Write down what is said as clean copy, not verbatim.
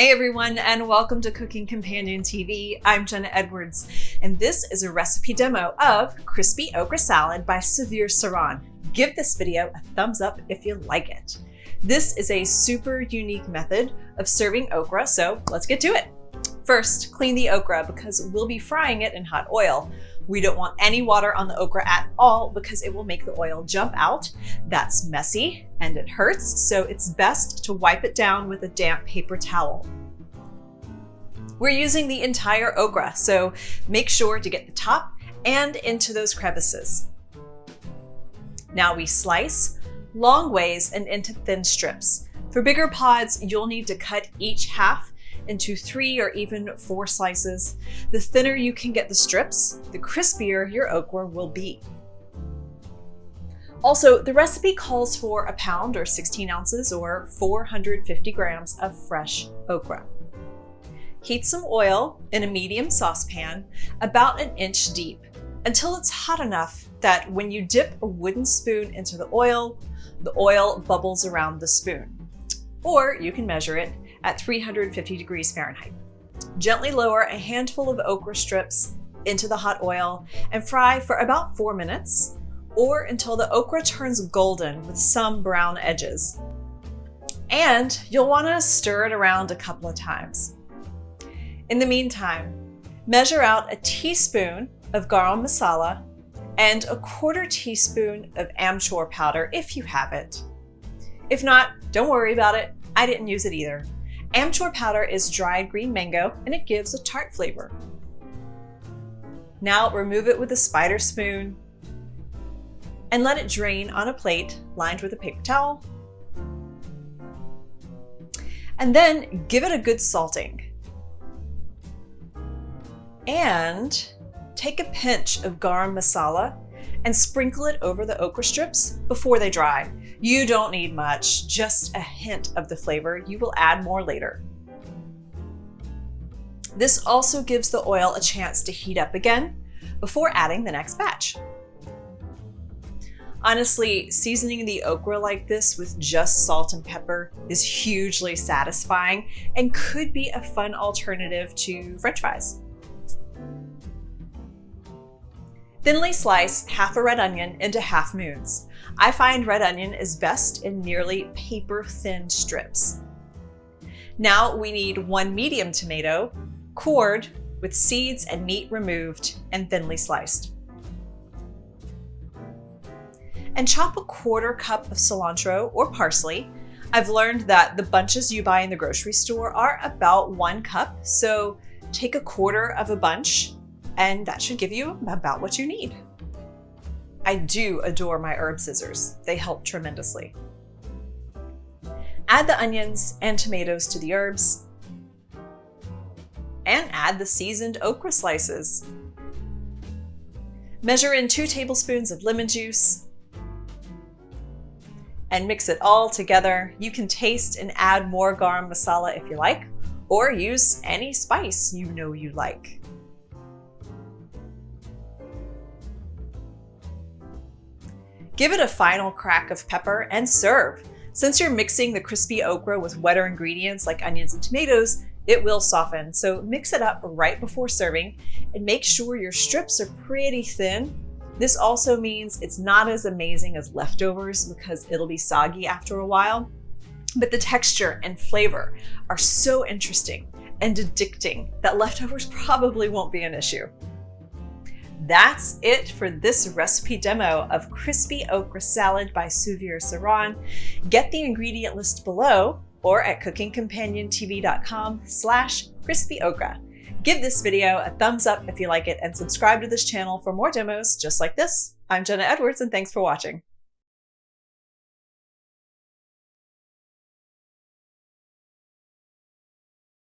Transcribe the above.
Hey everyone, and welcome to Cooking Companion TV. I'm Jenna Edwards, and this is a recipe demo of crispy okra salad by Suvir Saran. Give this video a thumbs up if you like it. This is a super unique method of serving okra, so let's get to it. First, clean the okra because we'll be frying it in hot oil. We don't want any water on the okra at all because it will make the oil jump out. That's messy and it hurts, so it's best to wipe it down with a damp paper towel. We're using the entire okra, so make sure to get the top and into those crevices. Now we slice long ways and into thin strips. For bigger pods, you'll need to cut each half into 3 or even 4 slices. The thinner you can get the strips, the crispier your okra will be. Also, the recipe calls for a pound or 16 ounces or 450 grams of fresh okra. Heat some oil in a medium saucepan about 1 inch deep until it's hot enough that when you dip a wooden spoon into the oil bubbles around the spoon. Or you can measure it at 350 degrees Fahrenheit. Gently lower a handful of okra strips into the hot oil and fry for about 4 minutes or until the okra turns golden with some brown edges. And you'll want to stir it around a couple of times. In the meantime, measure out 1 teaspoon of garam masala and 1/4 teaspoon of amchoor powder if you have it. If not, don't worry about it. I didn't use it either. Amchoor powder is dried green mango and it gives a tart flavor. Now remove it with a spider spoon and let it drain on a plate lined with a paper towel. And then give it a good salting. And take a pinch of garam masala and sprinkle it over the okra strips before they dry. You don't need much, just a hint of the flavor. You will add more later. This also gives the oil a chance to heat up again before adding the next batch. Honestly, seasoning the okra like this with just salt and pepper is hugely satisfying and could be a fun alternative to French fries. Thinly slice half a red onion into half moons. I find red onion is best in nearly paper-thin strips. Now we need 1 medium tomato, cored with seeds and meat removed and thinly sliced. And chop 1/4 cup of cilantro or parsley. I've learned that the bunches you buy in the grocery store are about 1 cup, so take 1/4 of a bunch and that should give you about what you need. I do adore my herb scissors. They help tremendously. Add the onions and tomatoes to the herbs and add the seasoned okra slices. Measure in 2 tablespoons of lemon juice and mix it all together. You can taste and add more garam masala if you like, or use any spice you know you like. Give it a final crack of pepper and serve. Since you're mixing the crispy okra with wetter ingredients like onions and tomatoes, it will soften. So mix it up right before serving and make sure your strips are pretty thin. This also means it's not as amazing as leftovers because it'll be soggy after a while, but the texture and flavor are so interesting and addicting that leftovers probably won't be an issue. That's it for this recipe demo of crispy okra salad by Suvir Saran. Get the ingredient list below or at cookingcompanion.tv.com/crispyokra. Give this video a thumbs up if you like it and subscribe to this channel for more demos just like this. I'm Jenna Edwards and thanks for watching.